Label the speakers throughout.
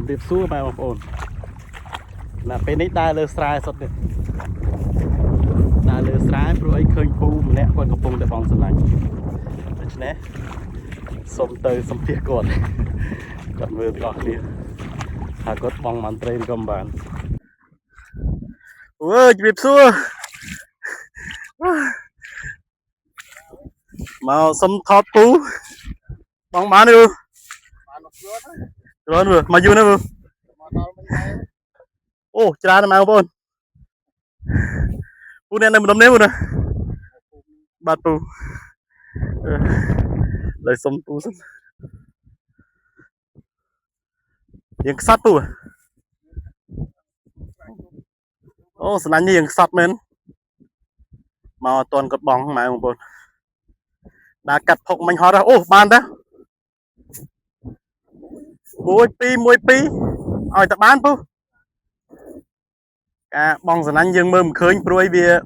Speaker 1: รีบสู้ไปบางคนน่ะเป็นนิดได้เลยสายสดเนี่ยได้เลยสายเพราะไอ้เคยปูมันเนี่ยคนกระปงแต่บองสลังนะสมเตยสมเพียกดกดมือก่อนนี่หากดบองมันเตรนกำบานเว้ยรีบสู้มาสมทอดปูบองมาดูร้อนvừaมาอยู่นะvừa ô chả nó mau bônปูเนี่ยมันดมเนี้ยvừa nè bátปูเลยสมปูสักยังสัตว์ปูโอ้สนั่นนี่ยังสัตว์เหมือนมาตอนกดบองมาบนดากัดพกมันฮอตแล้วโอ้บานđó mùi pi ôi tập bán pu cả bong sần anh dương mơm khơi pruy bia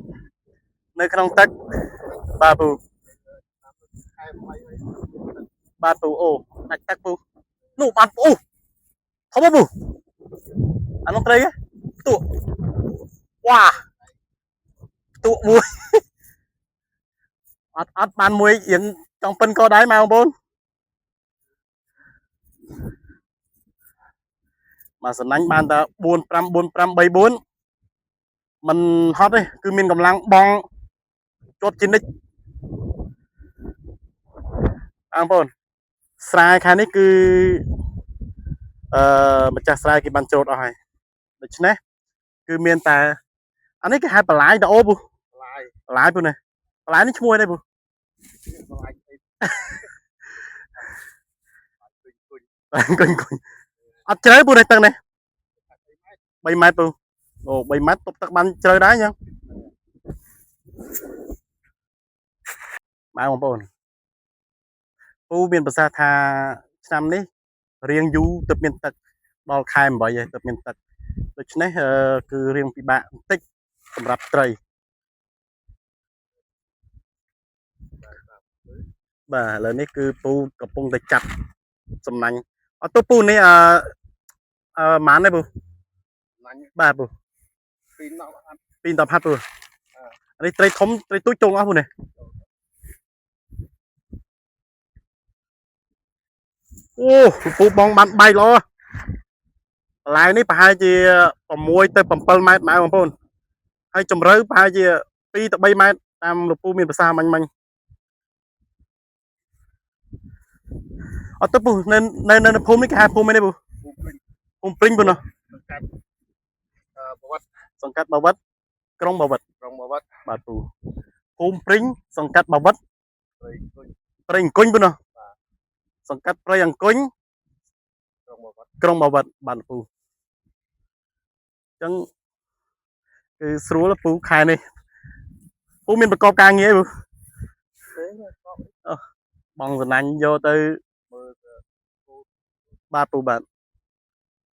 Speaker 1: nơi không tắc ba pu ô tắc tắc pu nụ bán pu không có pu anh không thấy á tụ wow tụ mùi ắt bán mùi yên trong phân co đáy màu bốn mà sân đánh ban ta buôn pram bay bốn mình hot đấy cứ mình cầm lăng bong chốt chín đích anh bốn sai khai này cứ mình chặt sai cái bàn chốt rồi được chứ nè cứ miền ta anh ấy cái hai bà lái đã ô bu lái bu này lái nó chui đây bu quỳnh ăn chơi bu này tầng này bay mát bu ồ bay mát tục tắc ban chơi đá nha mai một bồn bu miền bờ sa tha năm đấy riêng du tập miền tật đo khai mà vậy tập miền tật được chứ nè cứ riêng bị bạn tíchสำหรับไตรบ่าแล้วนี่คือปูกับปงแต่จับสำนักอ๋อตัวปูนี่หมาเนี่ยปูบ่าปูปีนต่อพัดปูอันนี้ไตรทมไตรตุ้ยจงอ่ะปูเนี่ยโอ้ปูบองบันใบล้อลายนี่ไปให้จีผมมวยเติมเปิลไม้ไม้ของปูให้จมเรือไปให้จีปีตะใบไม้ตามลูกปูมีภาษามันอ๋อตัวปูในภูมินี่แค่ภูมิไม่ได้ปูภูมิปริงปูเนาะสังกัดบาวัดกรงบาวัดบาปูภูมิปริงสังกัดบาวัดปริงกุ้งปูเนาะสังกัดปริงกุ้งกรงบาวัดบาปูจังคือสรู้แล้วปูขายนี่ปูมีประกอบการเงี้ยปูบองสนั่นโยตือbaปูbạn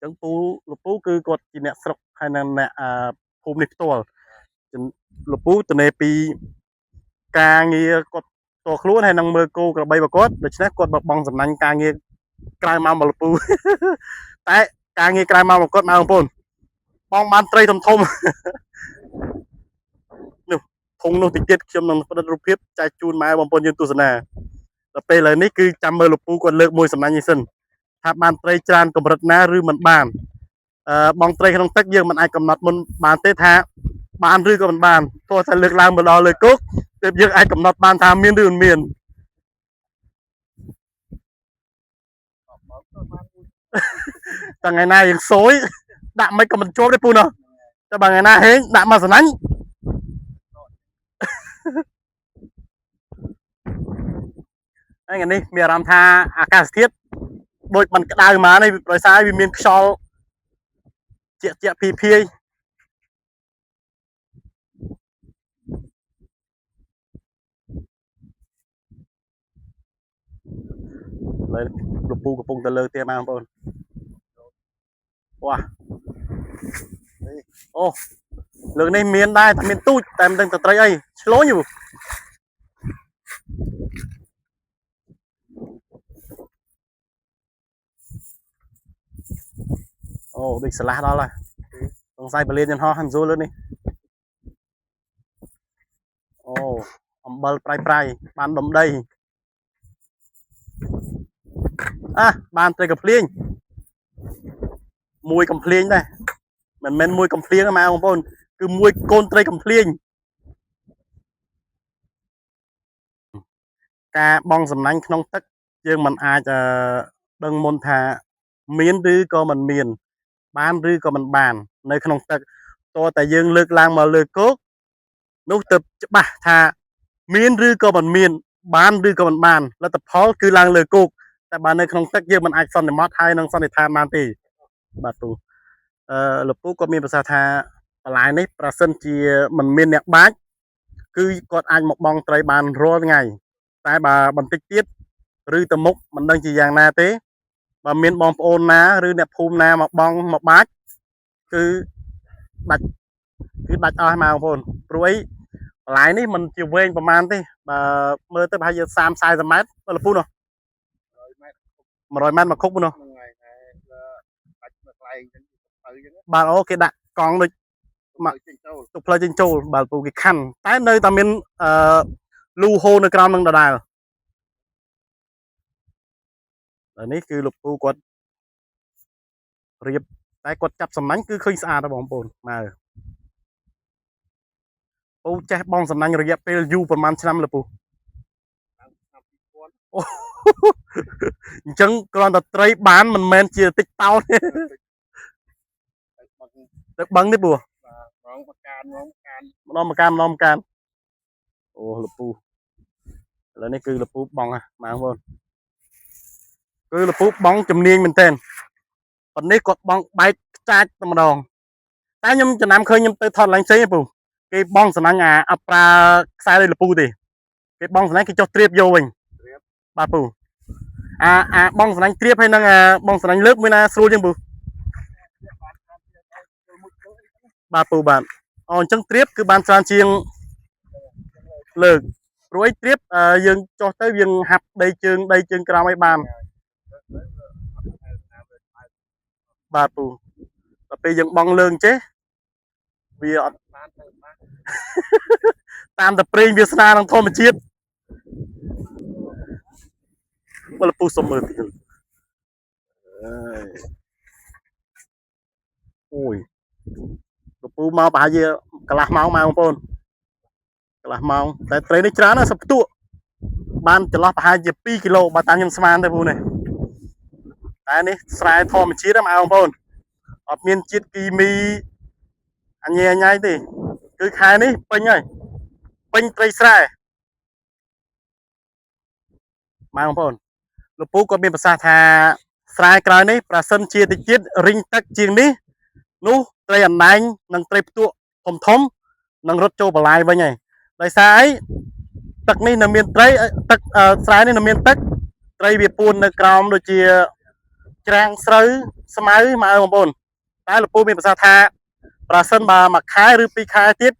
Speaker 1: chẳngปูlụcปูcứกดจีเนี่ยสกให้นั่นเนี่ยภูมิในตัวจนลบปูตัวในปีกาเงียกดตัวคลุ้นให้นางเมือกูกับใบบกดโดยเฉพาะกดบังสำนักกาเงียกลายมาลบปูแต่กาเงียกลายมาบกดมาของปูนบองมันเตยทมนู่ทงนู่ติดเจ็ดชมนังประดับรูปเพียบใจจูนมาบางปูนยืนตุสนาแต่ไปเลยนี่คือจำเบอร์ลบปูกดเลิกมวยสำนักยิ่งสิ้นถ้ามันเตยจานกับรถน้าหรือมันบ้านบองเตยขนมตักเยอะมันไอกำหนดมันบานเตะท้าบ้านหรือกับมันบ้านตัวถ้าเลือกลางมาดอเลยกุ๊กเตยเยอะไอกำหนดบ้านทำเมียนหรือเมียนแต่ไงนายยังโซยด่าไม่กับมันโจบได้ปูเนาะแต่บางไงนายเฮงด่ามาสนั่นไอ้เงี้ยนี่มีรำทาอากาศเทียบโดยมันกระดาษมาในรอยซ้ายมีชอลเจี๊ยพีเลยลูกปูกับปงตะเลอเตี้ยมาบนว้าโอ้เรื่องนี้เมียนได้แต่เมียนตู้แต่มันตั้งแต่ไตรไอ้ชโลอยู่ Ồ, địch lá đó là con sai bờ lên nhân ho hẳn rồi luôn đi. Ồ, bờ prai ban đầm đây. À, ban tây cặp liên, mùi cặp liên đây. Mình men mùi cặp liên mà ông bôn, cứ mùi côn tây cặp liên. ការបង់សំណាញ់ក្នុងទឹកយើងមិនអាចដឹងមុនថាមានឬក៏មិនមានបានឬក៏មិនបាននៅក្នុងទឹកតើតែយើងលើកឡើងមកលើគោកនោះទើបច្បាស់ថាមានឬក៏មិនមានបានឬក៏មិនបានលទ្ធផលគឺឡើងលើគោកតែបើនៅក្នុងទឹកយើងមិនអាចសន្និដ្ឋានហើយនឹងសន្និដ្ឋានបានទេបាទទូលោកពូក៏មានប្រសាសន៍ថាបន្លែនេះប្រសិនជាមិនមានអ្នកបាចគឺគាត់អាចមកបង់ត្រីបានរាល់ថ្ងៃតែបើបន្តិចទៀតឬទៅមុខមិនដឹងជាយ៉ាងណាទេបើមានបងប្អូនណាឬអ្នកភូមិណាមកបង់មកបាច់គឺដាច់អស់មកបងប្អូនព្រោះអីបន្លែនេះមិនជាវែងប្រហែលទេបើមើលទៅប្រហែលជា30-40 ម៉ែត្រទៅលពូនោះ100 ម៉ែត្រមកខុកនោះបាទអូគេដាក់កង់ដូចមកទុកផ្លូវចេញចូលបាទពូគេខណ្ឌតែនៅតែមានលូហូនៅក្រោមនឹងដដែលនេះគឺលោកពូគាត់រៀបតែគាត់ចាប់សំណាញ់គឺឃើញស្អាតបងប្អូនមើលពូចេះបងសំណាញ់រយៈពេលយូរប្រហែលឆ្នាំលោកពូអញ្ចឹងគ្រាន់តែត្រីបានមិនមែនជាតិចតោនទេទឹកបឹងនេះពូម្ដងមកកានអូលោកពូឥឡូវនេះគឺលោកពូបងបងប្អូនគឺលោកពូបងជំនាញមែនតើប៉ុន្តែគាត់បងបែកខ្ចាច់តែម្ដងតែខ្ញុំចំណាំឃើញខ្ញុំទៅថតឡើងផ្សេងពូគេបងសំណាញ់អត់ប្រើខ្សែដូចលពូទេគេបងសំណាញ់គេចុះត្រៀបយកវិញបាទពូបងសំណាញ់ត្រៀបហើយនឹងបងសំណាញ់លើកមួយណាស្រួលជាងពូបាទពូបាទអញ្ចឹងត្រៀបគឺបានច្រើនជាងលើកព្រោះឯត្រៀបយើងចុះទៅយើងហាប់ដីជើងក្រោមឲ្យបានបាទពូដល់ពេលយើងបងលើងចេះវាអត់តាមតែប្រេងវាសនានឹងធម្មជាតិបើលពូសុំមើលតិចអូយលពូមកប្រហែលជាកន្លះម៉ោងបងប្អូនកន្លះម៉ោងតែត្រីនេះច្រើនណាស់សផ្ទួកបានចន្លោះប្រហែលជា2គីឡូបើតាមខ្ញុំស្មានទេពូនេះតែនេះស្រែធម្មជាតិហ្នឹងបងប្អូនអត់មានជាតិគីមីអញ្ញៃទេគឺខែនេះពេញហើយពេញត្រីស្រែបងប្អូនលោកពូក៏មានប្រសាសន៍ថាស្រែក្រោយនេះប្រសិនជាតិចទៀតរីងទឹកជាងនេះនោះត្រីអណ្ដែងនិងត្រីផ្ទក់ធំនឹងរត់ចូលបន្លាយវិញហើយដោយសារអីទឹកនេះនៅមានត្រីទឹកស្រែនេះនៅមានទឹកត្រីវាពួននៅក្រោមដូចជាច្រាំងស្រូវស្មៅមកបងប្អូនតែលោកពូមានប្រសាសន៍ថាប្រសិនបើមួយខែឬ2ខែទៀត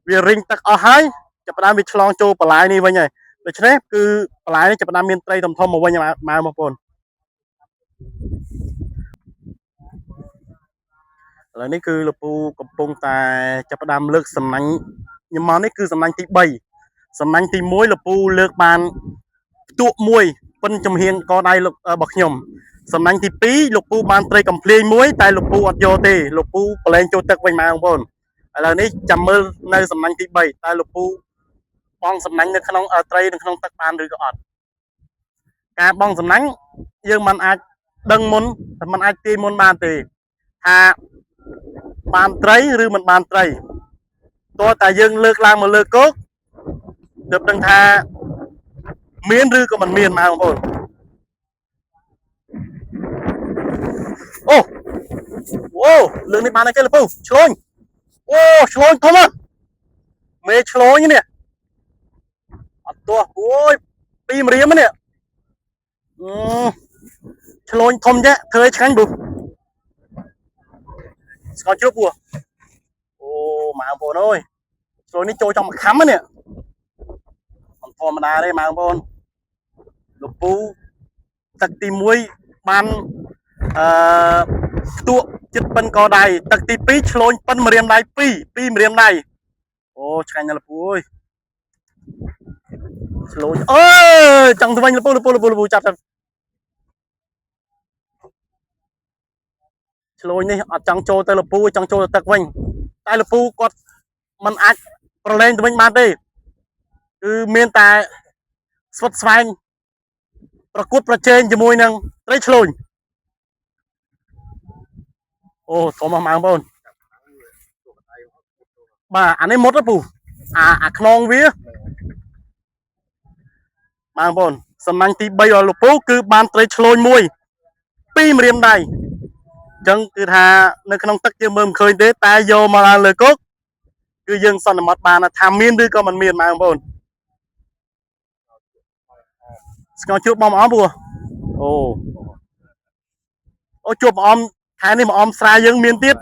Speaker 1: វារីងទឹកអស់ហើយចាប់ផ្ដើមវាឆ្លងចូលបន្លាយនេះវិញហើយដូច្នេះគឺបន្លាយនេះចាប់ផ្ដើមមានត្រីធំមកវិញមកបងប្អូនឥឡូវនេះគឺលោកពូកំពុងតែចាប់ផ្ដើមលើកសំណាញ់ខ្ញុំមកនេះគឺសំណាញ់ទី3សំណាញ់ទី1លោកពូលើកបានផ្ទក់មួយប៉ិនចំហៀងកដៃរបស់ខ្ញុំសំណាញ់ទី2លោកពូបានត្រីកំភ្លាញមួយតែលោកពូអត់យកទេលោកពូប្រឡែងចូលទឹកវិញបងប្អូនឥឡូវនេះចាំមើលនៅសំណាញ់ទី3តើលោកពូបងសំណាញ់នៅក្នុងត្រីនៅក្នុងទឹកបានឬក៏អត់ការបងសំណាញ់យើងមិនអាចដឹងមុនមិនអាចទាយមុនបានទេថាបានត្រីឬមិនបានត្រីតើតែយើងលើកឡើងមកលើគោកទើបដឹងថាមានឬក៏មិនមានបងប្អូនអូលើនេះបានអីគេលពូឆ្លូញអូឆ្លូញធំណាស់មេឆ្លូញនេះអត់ទាស់អូយ2 ម្រាមនេះឆ្លូញធំចេះធ្វើឲ្យឆ្ងាញ់ពូស្ករជ្រូកពូអូម៉ៅបងប្អូនអើយឆ្លូញនេះចូលtrongមួយខំនេះមិនធម្មតាទេម៉ៅបងប្អូនលោកពូទឹកទី1បាន tụ chít bân có đài tắc tí pí chlôn bân mà riêng đài pi mà riêng đài ô chanh là phu ơi chlôn ơi chẳng thằng là phu chặt chlôn này chẳng cho tay là phu chẳng cho tắc vinh tay là phu cóมันអាចប្រឡែងទៅវិញបានទេគឺមានតែស្វិតស្វែងប្រកួតប្រជែងជាមួយនឹងត្រីឆ្លូញអូធំមកបងបាទអានេះមុតទៅពូអាខ្នងវាបងប្អូនសំណាញ់ទី3របស់លោកពូគឺបានត្រីឆ្លូញមួយ2ម្រាមដៃអញ្ចឹងគឺថានៅក្នុងទឹកយើងមើលមិនឃើញទេតែយកមកឡើងលើគោកគឺយើងសន្មត់បានថាមានឬក៏មិនមានបងប្អូនស្ងោរជួបបងអមពូអូជួបបងអមខែនេះបងអមស្រាយើងមានទៀត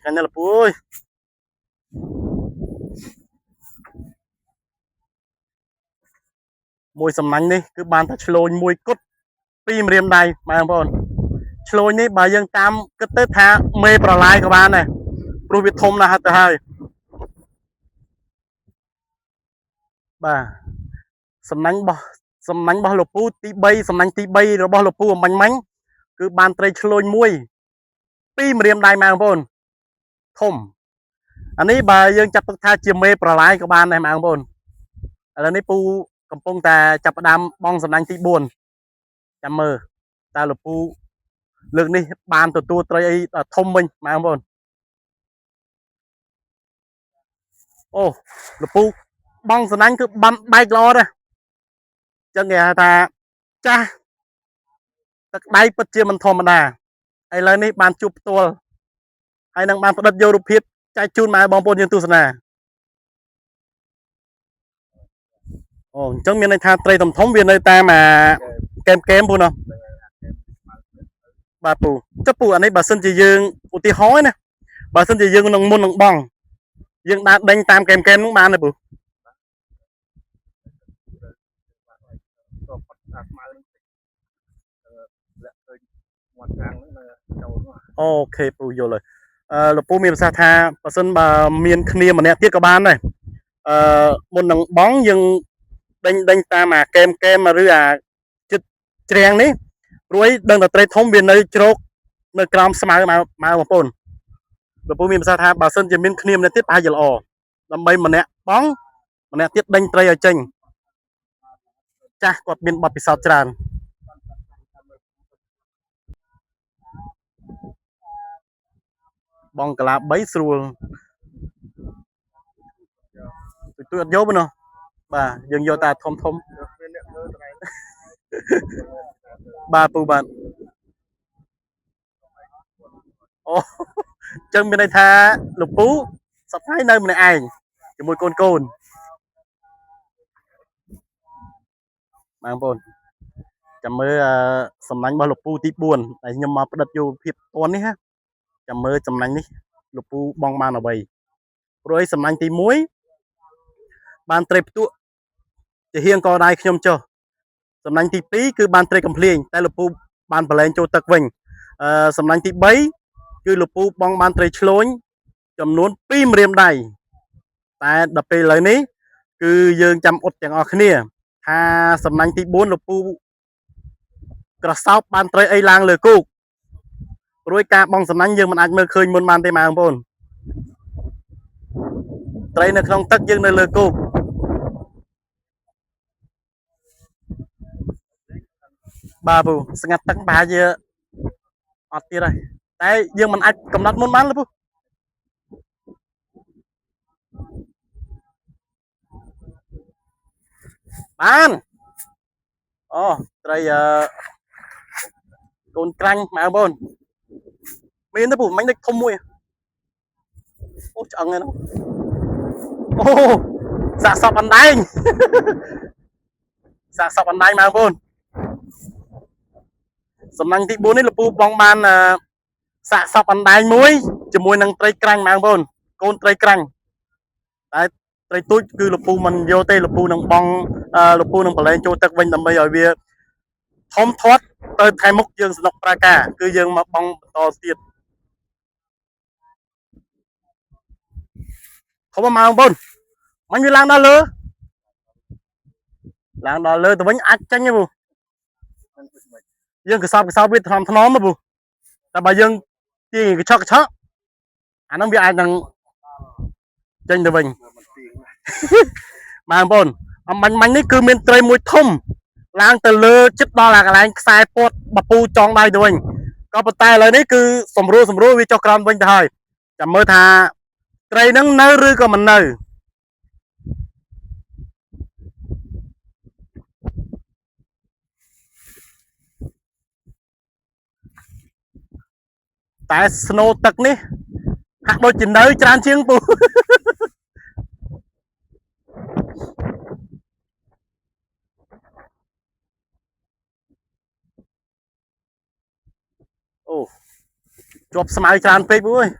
Speaker 1: ខាងនេះលពូអើយមួយសំណាញ់នេះគឺបានតែឆ្លូញមួយគត់2ម្រាមដៃបងប្អូនឆ្លូញនេះបើយើងតាមគិតទៅថាមេប្រឡាយក៏បានដែរព្រោះវាធំណាស់ទៅហើយបាទសំណាញ់របស់លោកពូទី3សំណាញ់ទី3របស់លោកពូអំបញ្ញមិញគឺបានត្រីឆ្លូញមួយ2ម្រាមដៃបងប្អូនធំអានេះបើយើងចាប់ទុកថាជាមេប្រឡាយក៏បានដែរបងប្អូនឥឡូវនេះពូកំពុងតែចាប់ផ្ដើមបងសំណាញ់ទី4ចាំមើលតើលោកពូលើកនេះបានទទួលត្រីអីធំវិញបងប្អូនអូលោកពូបងសំណាញ់គឺបានបែកល្អដែរចឹងគេហៅថាចាស់ទឹកដៃពិតជាមិនធម្មតាឥឡូវនេះបានជួបផ្ទាល់ហើយនឹងបានផ្ដិតយករូបភាពចែកជូនមកបងប្អូនយើងទស្សនាអូអញ្ចឹងមានន័យថាត្រីធំវានៅតាមកែមពូណោះបាទពូចុះពូអានេះបើសិនជាយើងឧទាហរណ៍ណាបើសិនជាយើងនឹងមុននឹងបងយើងដើរដេញតាមកែមនោះបានទេពូអូខេពូយល់ហើយលោកពូមានប្រសាសន៍ថាបើសិនបើមានគ្នាម្នាក់ទៀតក៏បានដែរមុននឹងបងយើងដេញតាមអាកែមឬអាចិត្តច្រាំងនេះរួចដឹងតែត្រីធំវានៅជ្រោកនៅក្រោមស្មៅមកបងប្អូនលោកពូមានប្រសាសន៍ថាបើសិនជាមានគ្នាម្នាក់ទៀតប្រហែលជាល្អដើម្បីម្នាក់បងម្នាក់ទៀតដេញត្រីឲ្យចេញចាស់គាត់មានបទពិសោធន៍ច្រើនបងកាឡា3ស្រួលទួយអត់យកទេបាទយើងយកតែធំបាទពូបាទអូចឹងមានន័យថាលោកពូសប្តាហ៍នៅម្នាក់ឯងជាមួយកូនបងប្អូនចាំមើលសំណាញ់របស់លោកពូទី4ដែលខ្ញុំមកផ្ដិតយកភាពតន់នេះណាចាំមើលសំណាញ់នេះលោកពូបងបានអ្វីព្រោះឯសំណាញ់ទី1បានត្រីផ្ទក់ជាហៀងកដៃខ្ញុំចុះសំណាញ់ទី2គឺបានត្រីកំភ្លៀងតែលោកពូបានប្រឡែងចូលទឹកវិញសំណាញ់ទី3គឺលោកពូបងបានត្រីឆ្លូញចំនួន2ម្រាមដៃតែដល់ពេលឥឡូវនេះគឺយើងចាំអត់ទាំងអស់គ្នាថាសំណាញ់ទី4លោកពូក្រសោបបានត្រីអីឡើងលើគោករួចការបងសំណាញ់យើងមិនអាចមើលឃើញមុនបានទេបងប្អូនត្រីនៅក្នុងទឹកយើងនៅលើគោកបាទពូស្ងាត់ទឹកប្រហែលជាអត់ទៀតហើយតែយើងមិនអាចកំណត់មុនបានទេពូបានអូត្រីកូនក្រាញ់បងប្អូនមានទេពូមិញដូចធំមួយអូឆ្អឹងហ្នឹងអូសាកសពអណ្ដែងសាកសពអណ្ដែងបងប្អូនសំណាញ់ទី4នេះលោកពូបងបានសាកសពអណ្ដែងមួយជាមួយនឹងត្រីក្រាញ់បងប្អូនកូនត្រីក្រាញ់តែត្រីទូចគឺលោកពូមិនយកទេលោកពូនឹងបងលោកពូនឹងប្រឡែងចូលទឹកវិញដើម្បីឲ្យវាធំធាត់ ទៅថៃមុខយើងស្នុកប្រាកាគឺយើងមកបងបន្តទៀតខំមកបងប្អូនមិញវាឡើងដល់លើឡើងដល់លើទៅវិញអាចចាញ់ទេពូយើងកសោបវាថ្នមមកពូតែបើយើងទាញកញ្ឆក់អាហ្នឹងវាអាចនឹងចេញទៅវិញបងប្អូនអំបញ្ញនេះគឺមានត្រីមួយធំឡើងទៅលើចិត្តដល់កន្លែងខ្សែពតបពូចងដៃទៅវិញក៏ប៉ុន្តែឥឡូវនេះគឺសម្រួលវាចុះក្រោមវិញទៅហើយចាំមើលថាត្រីហ្នឹងនៅឬក៏មិននៅតែស្នូទឹកនេះហាក់ដូចជានៅច្រើនជាងពូអូជាប់ស្មៅច្រើនពេកពូអើយ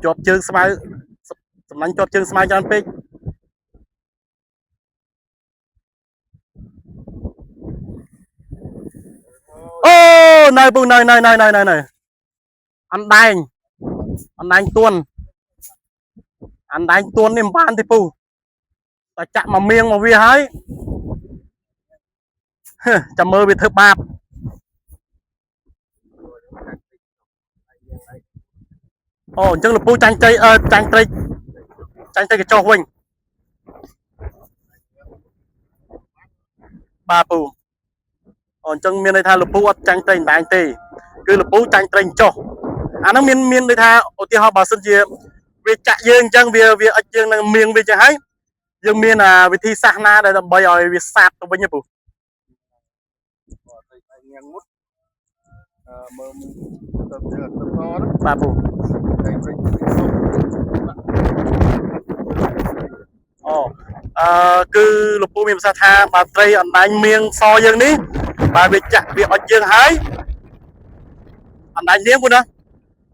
Speaker 1: ជាប់ជើងស្មៅសម្លាញ់ជាប់ជើងស្មៅច្រើនពេកអូនៅពូនៅអណ្ដែងទួននេះមិនបានទេពូតែចាក់មកមៀងមកវាហើយចាំមើលវាធ្វើបាបអូអញ្ចឹងលពូចាញ់ត្រីកញ្ចោះវិញបាទពូអូអញ្ចឹងមានន័យថាលពូអត់ចាញ់ត្រីអណ្ដែងទេគឺលពូចាញ់ត្រីកញ្ចោះអាហ្នឹងមានន័យថាឧទាហរណ៍បើសិនជាវាចាក់យើងអញ្ចឹងវាអិចយើងនឹងមៀងវាចឹងហើយយើងមានវិធីសាស្ត្រណាដែលដើម្បីឲ្យវាសាបទៅវិញទេពូមើលទៅជើងទៅតបាទពូអូគឺលោកពូមានប្រសាសន៍ថាបើត្រីអណ្ដែងមៀងសយើងនេះបើវាចាក់វាអុចយើងហើយអណ្ដែងនាងពូណា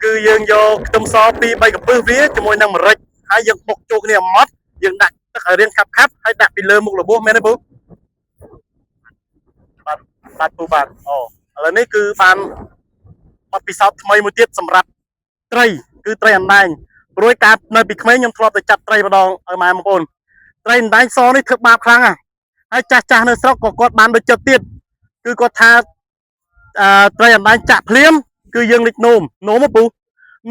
Speaker 1: គឺយើងយកខ្ទឹមស2 3កំពឹសវាជាមួយនឹងម្រេចហើយយើងបុកចូលគ្នាឲ្យម៉ត់យើងដាក់ទឹកឲ្យរៀងខាប់ហើយដាក់ពីលើមុខរបួសមែនទេពូបាទពូបាទអូឥឡូវនេះគឺបានបទពិសោធន៍ថ្មីមួយទៀតសម្រាប់ត្រីគឺត្រីអណ្ដែងព្រួយកាលនៅពីក្មេងខ្ញុំធ្លាប់ទៅចាប់ត្រីម្ដងឲ្យម៉ែបងប្អូនត្រីអណ្ដែងសនេះធ្វើបាបខ្លាំងហើយចាស់នៅស្រុកក៏គាត់បានដូចចិត្តទៀតគឺគាត់ថាត្រីអណ្ដែងចាក់ភ្លាមគឺយើងលេចនោមមកពូ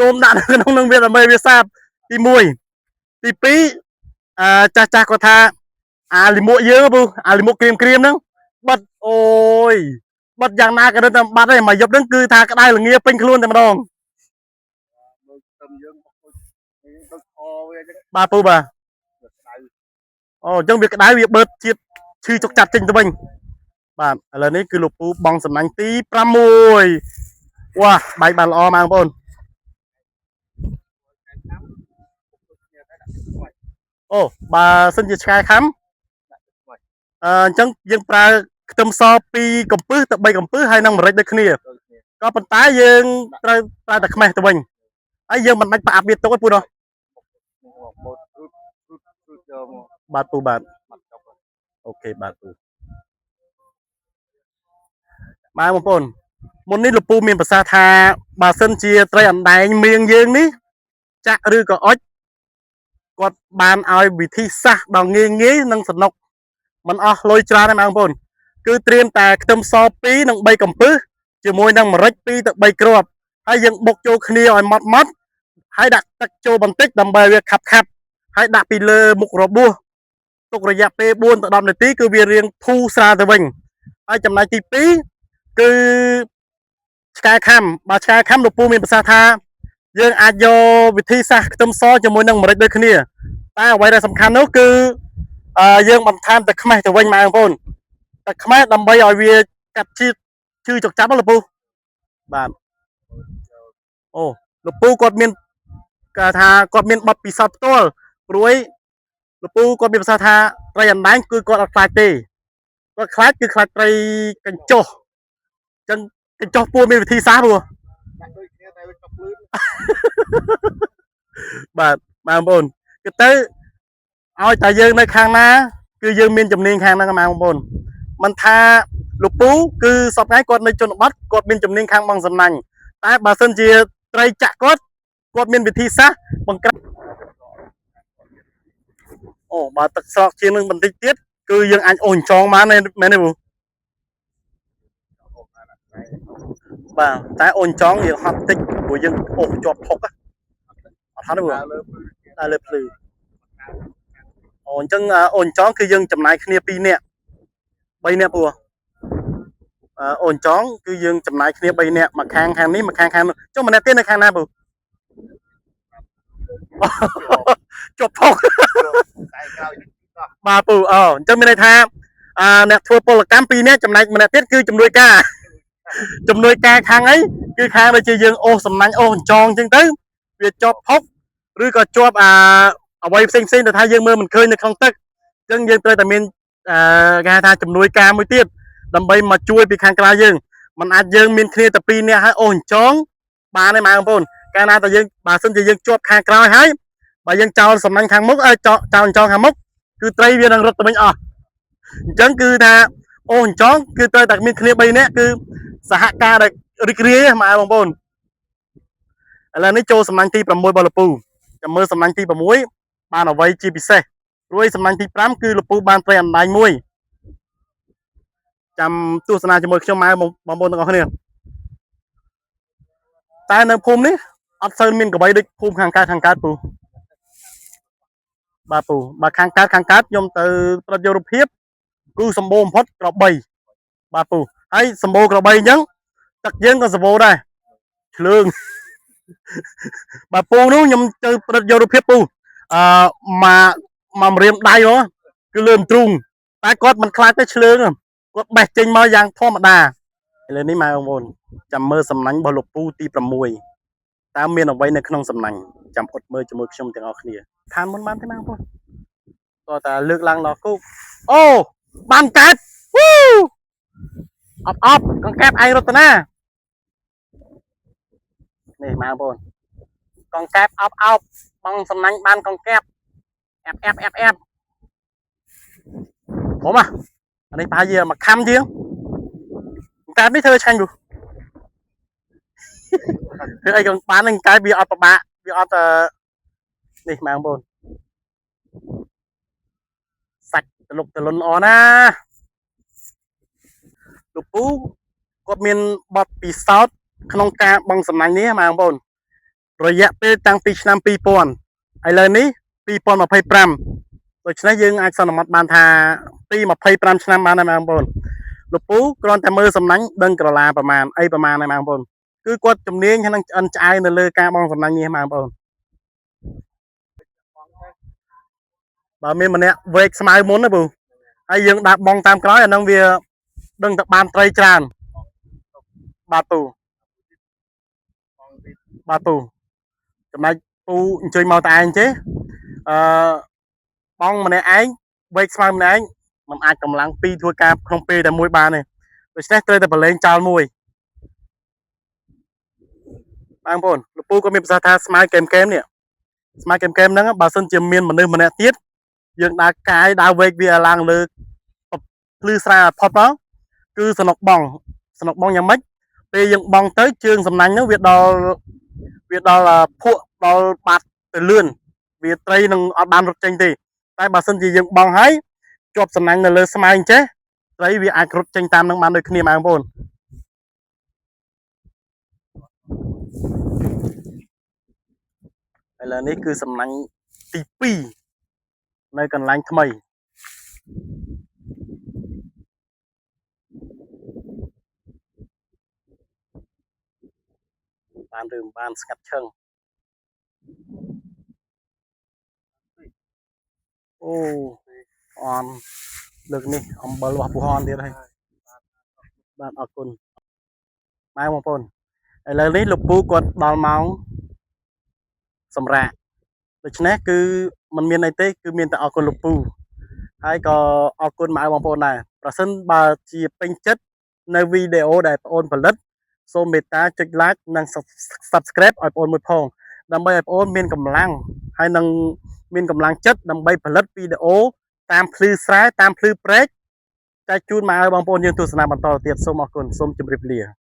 Speaker 1: នោមដាក់នៅក្នុងនឹងវាដើម្បីវាសាបទី1ទី2ចាស់គាត់ថាលិមួកយើងពូលិមួកក្រៀមហ្នឹងបាត់អូយបាត់យ៉ាងណាក៏ដឹងតែបាត់ហើយមកយប់ហ្នឹងគឺថាក្តៅល្ងាពេញខ្លួនតែម្ដងបាទពូបាទអូអញ្ចឹងវាក្តៅវាបឺតជាតិឈឺចុកចាប់ចេញទៅវិញបាទឥឡូវនេះគឺលោកពូបងសំណាញ់ទី6វ៉ាបែកបានល្អបងប្អូនអូបើសិនជាឆ្កែខំអញ្ចឹងយើងប្រើខ្ទឹមស2កំពឹសទៅ3កំពឹសហើយនឹងម្រេចដូចគ្នាក៏ប៉ុន្តែយើងត្រូវប្រើតែខ្មេះទៅវិញហើយយើងមិនបាច់ផ្អាប់វាទុកទេពូនោះបាទពូបាទអូខេបាទពូបងប្អូនមុននេះលោកពូមានប្រសាសន៍ថាបើសិនជាត្រីអណ្ដែងមៀងយើងនេះចាក់ឬក៏អុចគាត់បានឲ្យវិធីសាស្ត្រដ៏ងាយនិងសំណុកមិនអស់លុយច្រើនទេបងប្អូនគឺត្រៀមតែខ្ទឹមស2និង3កំពឹសជាមួយនឹងម្រេច2ទៅ3គ្រាប់ហើយយើងបុកចូលគ្នាឲ្យម៉ត់ហើយដាក់ទឹកចូលបន្តិចដើម្បីវាខាប់ហើយដាក់ពីលើមុខរបួសទុករយៈពេល4ទៅ10នាទីគឺវារៀងធូរស្រាលទៅវិញហើយចំណែកទី2គឺឆ្កែខាំបើឆ្កែខាំលោកពូមានប្រសាសន៍ថាយើងអាចយកវិធីសាស្ត្រខ្ទឹមសជាមួយនឹងម្រេចដូចគ្នាតែអ្វីដែលសំខាន់នោះគឺយើងបន្ថែមទឹកខ្មេះទៅវិញបងប្អូនទឹកខ្មេះដើម្បីឲ្យវាកាត់ជាតិឈឺចុកចាប់លោកពូបាទអូលោកពូគាត់មានគេថាគាត់មានបទពិសោធន៍ផ្ទាល់ព្រួយលោកពូគាត់មានប្រសាសន៍ថាត្រីអណ្ដែងគឺគាត់អត់ខ្លាចទេគាត់ខ្លាចគឺខ្លាចត្រីកញ្ចុះអញ្ចឹងកញ្ចុះពូមានវិធីសាស្ត្រព្រោះបាទបងប្អូនគឺទៅឲ្យតែយើងនៅខាងណាគឺយើងមានជំនាញខាងហ្នឹងបងប្អូន มันថាលោកពូគឺសពថ្ងៃគាត់នៅជនបទគាត់មានជំនាញខាងបងសំណាញ់តែបើសិនជាត្រីចាក់គាត់មានវិធីសាស្ត្របង្ក្រាបអូបើទឹកស្រកជាងនឹងបន្តិចទៀតគឺយើងអាចអូនចងបានមែនទេពូបាទតែអូនចងយើងហត់តិចព្រោះយើងអូសជាប់ផុកអត់ហត់ទេពូតែលើភ្លឺអូអញ្ចឹងអូនចងគឺយើងចំណាយគ្នា2នាក់3នាក់ពូអូនចងគឺយើងចំណាយគ្នា3នាក់មួយខាងនេះមួយខាងនោះចុះម្នាក់ទៀតនៅខាងណាពូជាប់ផុកបាទពូអញ្ចឹងមានន័យថាអ្នកធ្វើពលកម្ម2នាក់ចំណែកម្នាក់ទៀតគឺជំនួយការខាងអីគឺខាងដូចជាយើងអូសសំណាញ់អូសចងអញ្ចឹងទៅវាជាប់ផុកឬក៏ជាប់អ្វីផ្សេងទៅថាយើងមើលមិនឃើញនៅក្នុងទឹកអញ្ចឹងយើងត្រូវតែមានគេហៅថាជំនួយការមួយទៀតដើម្បីមកជួយពីខាងក្រៅយើងមិនអាចយើងមានគ្នាតែ2នាក់ហើយអូសចងបានទេបងប្អូនកាលណាតែយើងបើសិនជាយើងជាប់ខាងក្រោយហើយបើយើងចោលសំណាញ់ខាងមុខចោលចងខាងមុខគឺត្រីវានឹងរត់ទៅវិញអស់អញ្ចឹងគឺថាអូសចងគឺត្រូវតែមានគ្នា3នាក់គឺសហការដែលរីករាយម៉ែបងប្អូនឥឡូវនេះចូលសំណាញ់ទី6របស់លពូចាំមើលសំណាញ់ទី6បានអ្វីជាពិសេសរួចសំណាញ់ទី5គឺលពូបានត្រីអណ្ដែងមួយចាំទស្សនាជាមួយខ្ញុំម៉ែបងប្អូនទាំងអស់គ្នាតែនៅភូមិនេះអត់សូវមានក្របីដូចភូមិខាងកើតពូបាទពូបើខាងកើតខ្ញុំទៅប្រតិយុទ្ធភាពគឺសម្បូរបំផុតក្របីបាទពូហើយសម្បូរក្របីអញ្ចឹងទឹកយើងក៏សម្បូរដែរឆ្លើងបាទពូនោះខ្ញុំទៅប្រតិយុទ្ធភាពពូមកម្រាមដៃហ៎គឺលឿនទ្រូងតែគាត់មិនខ្លាចទេឆ្លើងគាត់បេះចេញមកយ៉ាងធម្មតាឥឡូវនេះម៉ែបងប្អូនចាំមើលសំណាញ់របស់លោកពូទី6តើមានអ្វីនៅក្នុងសំណាញ់ចាំអត់មើលជាមួយខ្ញុំទាំងអស់គ្នាខានមុនបានទេបងប្អូនតើតាលើកឡើងដល់គូអូបានកើតអបកង្កែបឯងរតនានេះបងប្អូនកង្កែបអបបងសំណាញ់បានកង្កែបអែបខ្ញុំអានេះប្រហែលជាមកខំជាងកង្កែបនេះធ្វើឆាញ់ព្រោះគឺអីក៏បាននឹងកង្កែបវាអត់ប្របាក់វាអត់នេះបងប្អូនសាច់ទលុកទលុនល្អណាលោកពូគាត់មានបទពិសោធន៍ក្នុងការបងសំណាញ់នេះបងប្អូនរយៈពេលតាំងពីឆ្នាំ2000ឥឡូវនេះ2025ដូច្នេះយើងអាចសន្មត់បានថាពី25ឆ្នាំបានហើយបងប្អូនលោកពូគ្រាន់តែមើលសំណាញ់ដឹងក្រឡាប្រមាណហើយបងប្អូនគឺគាត់ជំនាញនឹងឆ្អិនឆ្អៅនៅលើការបងសំណាញ់នេះបងប្អូនបើមានម្នាក់វែកស្មៅមុនណាពូហើយយើងដាក់បងតាមក្រោយអានឹងវាដឹងតែបានត្រីច្រើនបាទពូចំណែកពូអញ្ជើញមកតែឯងទេបងម្នាក់ឯងវែកស្មៅម្នាក់ឯងមិនអាចកម្លាំង2ធ្វើការក្នុងពេលតែមួយបានទេដូច្នេះត្រូវតែបលែងចោលមួយបងប្អូនលោកពូក៏មានប្រសាសន៍ថាស្មៅកែមនេះស្មៅកែមហ្នឹងបើសិនជាមានមនុស្សម្នាក់ទៀតយើងដើរកាយដើរវែកវាឡើងលើភ្លឺស្រាលផុតមកគឺសនុកបងយ៉ាងម៉េចពេលយើងបងទៅជើងសំណាញ់ហ្នឹងវាដល់ភក់ដល់បាត់ទៅលឿនវាត្រីនឹងអត់បានរត់ចេញទេតែបើសិនជាយើងបងហើយជាប់សំណាញ់នៅលើស្មៅអញ្ចេះត្រីវាអាចរត់ចេញតាមនឹងបានដូចគ្នាបងប្អូនឥឡូវនេះគឺសំណាញ់ទី2នៅកន្លែងថ្មីបានឬមិនបានស្ងាត់ឈឹងអូអនលើកនេះអំបិលរបស់ពូហនទៀតហើយបាទអរគុណម៉ែបងប្អូនឥឡូវនេះលោកពូគាត់ដល់ម៉ោងសម្រាប់ដូច្នេះគឺมันមានអីទេគឺមានតែអរគុណលោកពូហើយក៏អរគុណម៉ែបងប្អូនដែរប្រសិនបើជាពេញចិត្តនៅវីដេអូដែលបងប្អូនផលិតសូមមេត្តាចុច like និង subscribe ឲ្យបងប្អូនមួយផងដើម្បីឲ្យបងប្អូនមានកម្លាំងហើយនឹងមានកម្លាំងចិត្តដើម្បីផលិតវីដេអូតាមភ្លឺស្រែតាមភ្លឺព្រែក ចែកជូនមកឲ្យបងប្អូនយើងទស្សនាបន្តទៀតសូមអរគុណសូមជម្រាបលា